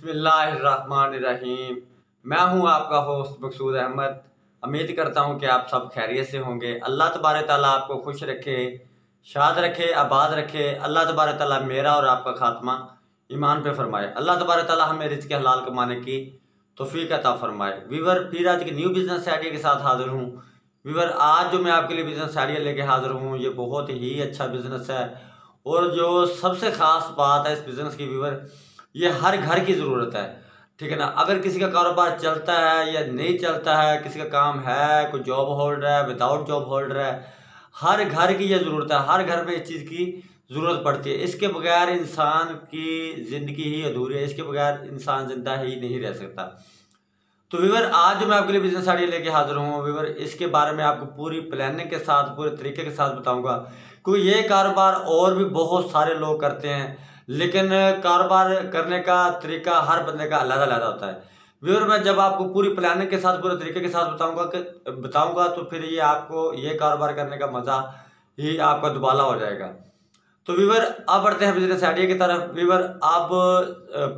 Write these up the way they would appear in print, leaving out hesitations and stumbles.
बिस्मिल्लाहिर्रहमानिर्रहीम। मैं हूं आपका होस्ट मकसूद अहमद। उम्मीद करता हूं कि आप सब खैरियत से होंगे। अल्लाह तबारक ताला आपको खुश रखे, शाद रखे, आबाद रखे। अल्लाह तबारक ताला मेरा और आपका खात्मा ईमान पे फरमाए। अल्लाह तबारक ताला हमें रिज़्क़ हलाल कमाने की तौफीक अता फरमाए। वीवर फिर आज की न्यू बिज़नेस आइडिया के साथ हाज़िर हूँ। वीवर आज जो मैं आपके लिए बिज़नेस आइडिया लेके हाज़िर हूँ, ये बहुत ही अच्छा बिज़नेस है। और जो सबसे ख़ास बात है इस बिज़नेस की वीवर, ये हर घर की ज़रूरत है। ठीक है ना। अगर किसी का कारोबार चलता है या नहीं चलता है, किसी का काम है, कोई जॉब होल्डर है, विदाउट जॉब होल्डर है, हर घर की ये ज़रूरत है। हर घर में इस चीज़ की ज़रूरत पड़ती है। इसके बगैर इंसान की ज़िंदगी ही अधूरी है। इसके बगैर इंसान ज़िंदा ही नहीं रह सकता। तो वीवर आज जो मैं आपके लिए बिज़नेस आइडिया लेके हाज़िर हूँ वीवर, इसके बारे में आपको पूरी प्लानिंग के साथ, पूरे तरीके के साथ बताऊँगा। क्योंकि ये कारोबार और भी बहुत सारे लोग करते हैं, लेकिन कारोबार करने का तरीका हर बंदे का अलग-अलग होता है। व्यूअर मैं जब आपको पूरी प्लानिंग के साथ, पूरे तरीके के साथ बताऊंगा तो फिर ये आपको ये कारोबार करने का मज़ा ही आपका दुबाला हो जाएगा। तो व्यूअर अब बढ़ते हैं बिजनेस आइडिया की तरफ। व्यूअर आप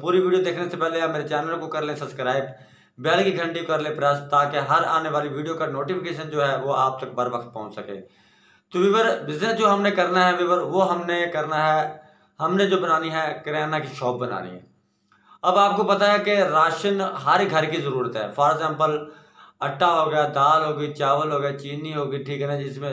पूरी वीडियो देखने से पहले आप मेरे चैनल को कर लें सब्सक्राइब, बेल की घंटी कर लें प्रेस, ताकि हर आने वाली वीडियो का नोटिफिकेशन जो है वो आप तक बर वक्त पहुँच सके। तो व्यूअर बिजनेस जो हमने करना है व्यूअर, वो हमने करना है, हमने जो बनानी है किराना की शॉप बनानी है। अब आपको पता है कि राशन हर घर की ज़रूरत है। फॉर एग्जांपल आटा हो गया, दाल हो गई, चावल हो गया, चीनी होगी, ठीक है ना, जिसमें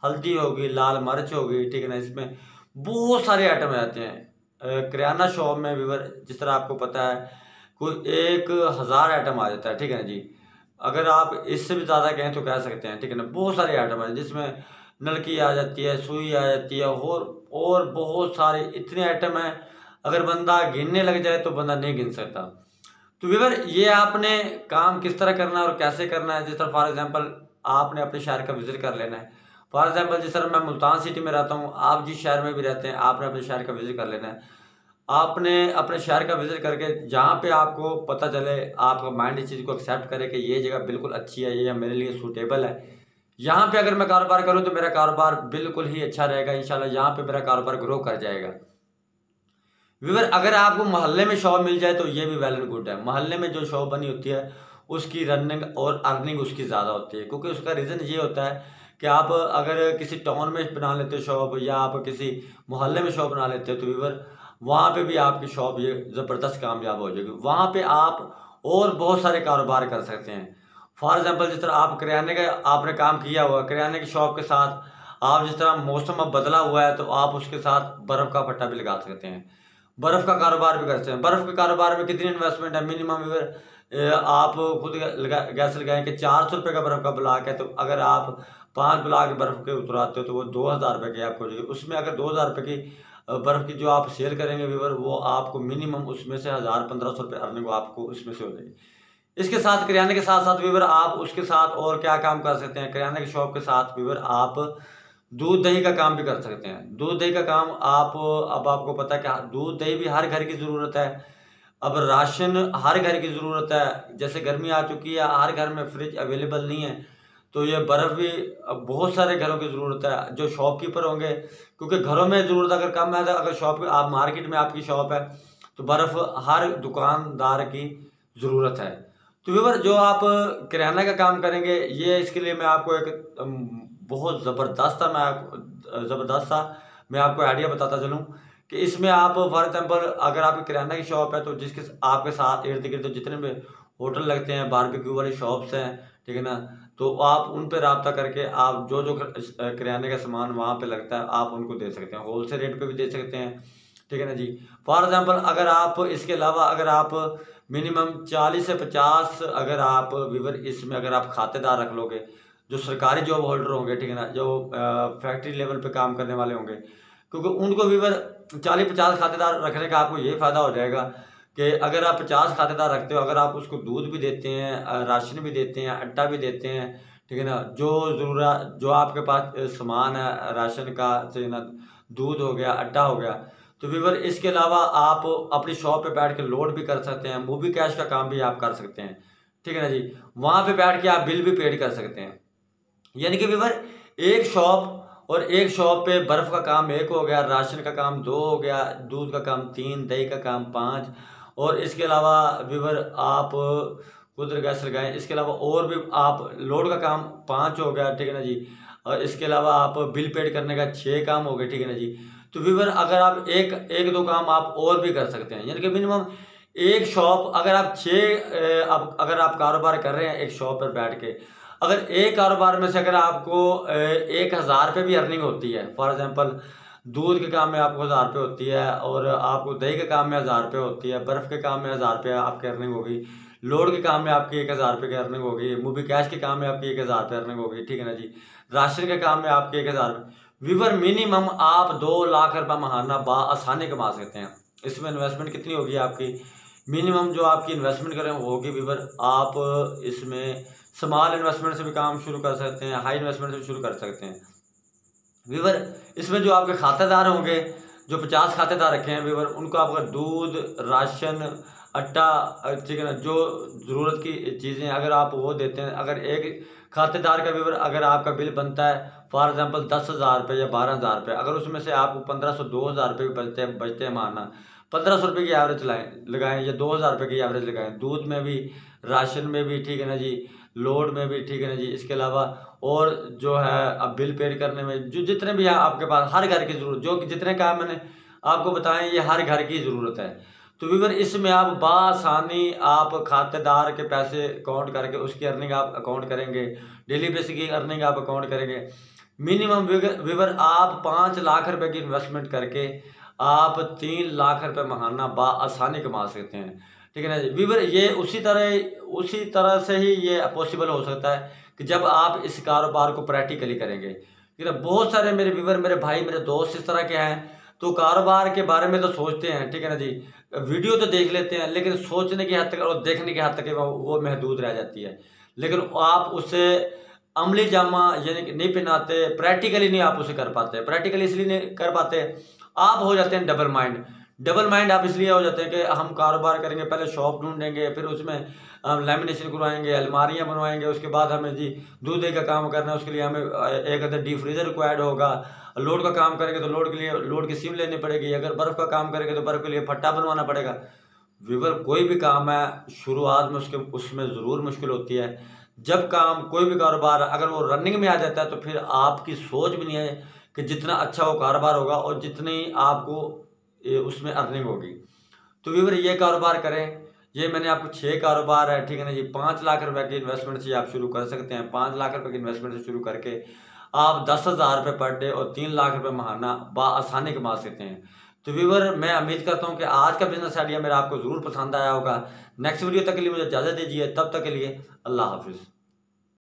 हल्दी होगी, लाल मिर्च होगी, ठीक है ना, इसमें बहुत सारे आइटम आते हैं। किराना शॉप में व्यूअर जिस तरह आपको पता है कोई 1000 आइटम आ जाता है, ठीक है ना जी। अगर आप इससे भी ज़्यादा कहें तो कह सकते हैं, ठीक है ना। बहुत सारे आइटम हैं जिसमें नलकी आ जाती है, सुई आ जाती है, और बहुत सारे इतने आइटम हैं, अगर बंदा गिनने लग जाए तो बंदा नहीं गिन सकता। तो व्यूअर ये आपने काम किस तरह करना है और कैसे करना है। जिस तरह फॉर एग्जांपल आपने अपने शहर का विजिट कर लेना है। फॉर एग्जांपल जिस तरह मैं मुल्तान सिटी में रहता हूँ, आप जिस शहर में भी रहते हैं, आपने अपने शहर का विजिट कर लेना है। आपने अपने शहर का विजिट करके जहाँ पे आपको पता चले, आपका माइंड इस चीज़ को एक्सेप्ट करे कि ये जगह बिल्कुल अच्छी है, ये मेरे लिए सूटेबल है, यहाँ पे अगर मैं कारोबार करूँ तो मेरा कारोबार बिल्कुल ही अच्छा रहेगा इंशाल्लाह। यहाँ पे मेरा कारोबार ग्रो कर जाएगा। व्यूअर अगर आपको मोहल्ले में शॉप मिल जाए तो ये भी वेल एंड गुड है। मोहल्ले में जो शॉप बनी होती है उसकी रनिंग और अर्निंग उसकी ज़्यादा होती है, क्योंकि उसका रीज़न ये होता है कि आप अगर किसी टाउन में बना लेते हो शॉप, या आप किसी मोहल्ले में शॉप बना लेते हो, तो व्यूअर वहाँ पे भी आपकी शॉप ये ज़बरदस्त कामयाब हो जाएगी। वहाँ पे आप और बहुत सारे कारोबार कर सकते हैं। फॉर एग्जांपल जिस तरह आप किराने का आपने काम किया हुआ, किराने की शॉप के साथ आप जिस तरह मौसम अब बदला हुआ है तो आप उसके साथ बर्फ़ का पट्टा भी लगा सकते हैं, बर्फ़ का कारोबार भी करते हैं। बर्फ़ के कारोबार में कितनी इन्वेस्टमेंट है, मिनिमम आप खुद गैस लगाएं कि 400 रुपये का बर्फ़ का ब्लॉक है, तो अगर आप 5 ब्लॉक बर्फ़ के उतराते हो तो वो 2000 रुपये की आपको हो जाएगी। उसमें अगर 2000 रुपये की बर्फ़ की जो आप सेल करेंगे व्यूअर, वो आपको मिनिमम उसमें से 1000-1500 रुपये अर्निंग आपको उसमें से हो जाएगी। इसके साथ किराने के साथ साथ व्यूअर आप उसके साथ और क्या काम कर सकते हैं, किराने की शॉप के साथ व्यूअर आप दूध दही का काम भी कर सकते हैं। दूध दही का काम आप, अब आपको पता है कि दूध दही भी हर घर की ज़रूरत है। अब राशन हर घर की ज़रूरत है। जैसे गर्मी आ चुकी है, हर घर में फ्रिज अवेलेबल नहीं है, तो ये बर्फ़ भी अब बहुत सारे घरों की ज़रूरत है। जो शॉपकीपर होंगे, क्योंकि घरों में ज़रूरत अगर कम है, तो अगर शॉप आप मार्केट में आपकी शॉप है तो बर्फ़ हर दुकानदार की ज़रूरत है। तो व्यूअर जो आप किराना का काम करेंगे, ये इसके लिए मैं आपको एक बहुत ज़बरदस्त सा मैं आपको आइडिया बताता चलूँ कि इसमें आप फॉर एग्जांपल अगर आपकी किराना की शॉप है तो जिसके आपके साथ इर्द गिर्द जितने भी होटल लगते हैं, बारबेक्यू वाली शॉप्स हैं, ठीक है ना, तो आप उन पर रब्ता करके आप जो जो किराने का सामान वहाँ पे लगता है आप उनको दे सकते हैं, होलसेल रेट पे भी दे सकते हैं, ठीक है ना जी। फॉर एग्जांपल अगर आप इसके अलावा अगर आप मिनिमम 40 से 50 अगर आप व्यूअर इसमें अगर आप खातेदार रख लोगे, जो सरकारी जॉब होल्डर होंगे, ठीक है ना, जो फैक्ट्री लेवल पे काम करने वाले होंगे, क्योंकि उनको व्यूअर 40-50 खातेदार रखने का आपको ये फ़ायदा हो जाएगा कि अगर आप 50 खातेदार रखते हो, अगर आप उसको दूध भी देते हैं, राशन भी देते हैं, आटा भी देते हैं, ठीक है ना, जो ज़रूरत जो आपके पास सामान है राशन का, से ना दूध हो गया, आटा हो गया, तो व्यूअर इसके अलावा आप अपनी शॉप पे बैठ के लोड भी कर सकते हैं, मूवी कैश का काम भी आप कर सकते हैं, ठीक है ना जी। वहाँ पे बैठ के आप बिल भी पेड कर सकते हैं। यानी कि व्यूअर एक शॉप और एक शॉप पे बर्फ़ का काम 1 हो गया, राशन का काम 2 हो गया, दूध का काम 3, दही का काम 5, और इसके अलावा व्यूअर आप खुद गैस लगाएं। इसके अलावा और भी आप लोड का काम 5 हो गया, ठीक है ना जी। और इसके अलावा आप बिल पेड करने का 6 काम हो गए, ठीक है ना जी। तो व्यूअर अगर आप एक दो काम आप और भी कर सकते हैं, यानी कि मिनिमम एक शॉप अगर आप 6 अगर आप कारोबार कर रहे हैं एक शॉप पर बैठ के, अगर एक कारोबार में से अगर आपको 1,000 रुपये भी अर्निंग होती है, फॉर एग्जांपल दूध के काम में आपको 1,000 रुपये होती है, और आपको दही के काम में 1,000 रुपये होती है, बर्फ़ के काम में 1,000 रुपये आपकी अर्निंग होगी, लोड के काम में आपकी 1,000 रुपये की अर्निंग होगी, मूवी कैश के काम में आपकी 1,000 रुपये अर्निंग होगी, ठीक है ना जी। राशन के काम में आपके 1,000 व्यूअर मिनिमम आप 2 लाख रुपये महाना आसानी कमा सकते हैं। इसमें इन्वेस्टमेंट कितनी होगी आपकी, मिनिमम जो आपकी इन्वेस्टमेंट करें होगी व्यूअर, आप इसमें स्मॉल इन्वेस्टमेंट से भी काम शुरू कर सकते हैं, हाई इन्वेस्टमेंट से भी शुरू कर सकते हैं व्यूअर। इसमें जो आपके खातेदार होंगे, जो 50 खातेदार रखे हैं व्यूअर, उनको आपका दूध, राशन, आटा, ठीक है ना, जो ज़रूरत की चीज़ें अगर आप वो देते हैं, अगर एक खातेदार का व्यूअर अगर आपका बिल बनता है फॉर एग्जांपल 10,000 रुपये या 12,000 रुपये, अगर उसमें से आपको 1,500 2,000 रुपये बचते हैं माना, 1,500 रुपये की एवरेज लगाएं या 2,000 रुपये की एवरेज लगाएं, दूध में भी, राशन में भी, ठीक है ना जी, लोड में भी, ठीक है ना जी। इसके अलावा और जो है अब बिल पेड करने में जो जितने भी है आपके पास, हर घर की ज़रूरत, जो जितने काम मैंने आपको बताएं ये हर घर की ज़रूरत है। तो व्यूअर इसमें आप बासानी आप खातेदार के पैसे अकाउंट करके उसकी अर्निंग आप अकाउंट करेंगे, डेली बेसिस की अर्निंग आप अकाउंट करेंगे। मिनिमम व्यूअर आप 5 लाख रुपए की इन्वेस्टमेंट करके आप 3 लाख रुपए महाना आसानी कमा सकते हैं, ठीक है ना जी। व्यूअर ये उसी तरह से ही ये पॉसिबल हो सकता है कि जब आप इस कारोबार को प्रैक्टिकली करेंगे, ठीक है। बहुत सारे मेरे व्यूअर, मेरे भाई, मेरे दोस्त इस तरह के हैं, तो कारोबार के बारे में तो सोचते हैं, ठीक है ना जी, वीडियो तो देख लेते हैं, लेकिन सोचने की हद तक और देखने की हद तक वो महदूद रह जाती है। लेकिन आप उसे अमली जामा यानी कि नहीं पहनाते, प्रैक्टिकली नहीं आप उसे कर पाते। प्रैक्टिकली इसलिए नहीं कर पाते, आप हो जाते हैं डबल माइंड। डबल माइंड आप इसलिए हो जाते हैं कि हम कारोबार करेंगे, पहले शॉप ढूंढेंगे, फिर उसमें लैमिनेशन करवाएंगे, अलमारियां बनवाएंगे, उसके बाद हमें जी दूध दही का काम करना है, उसके लिए हमें एक अदर डीप फ्रीजर रिक्वायर्ड होगा। लोड का काम करेंगे तो लोड के लिए लोड की सिम लेनी पड़ेगी, अगर बर्फ़ का काम करेंगे तो बर्फ़ के लिए फट्टा बनवाना पड़ेगा। व्यूअर कोई भी काम है शुरुआत में उसमें ज़रूर मुश्किल होती है। जब काम कोई भी कारोबार अगर वो रनिंग में आ जाता है तो फिर आपकी सोच भी नहीं है कि जितना अच्छा वो कारोबार होगा और जितनी आपको उसमें अर्निंग होगी। तो व्यूअर ये कारोबार करें, ये मैंने आपको 6 कारोबार है, ठीक है ना जी। 5 लाख रुपए की इन्वेस्टमेंट से आप शुरू कर सकते हैं। 5 लाख रुपए की इन्वेस्टमेंट से शुरू करके आप 10,000 रुपये पर डे और 3 लाख रुपए महाना आसानी कमा सकते हैं। तो व्यूअर मैं उम्मीद करता हूँ कि आज का बिजनेस आइडिया मेरा आपको ज़रूर पसंद आया होगा। नेक्स्ट वीडियो तक के लिए मुझे इजाज़त दीजिए, तब तक के लिए अल्लाह हाफिज़।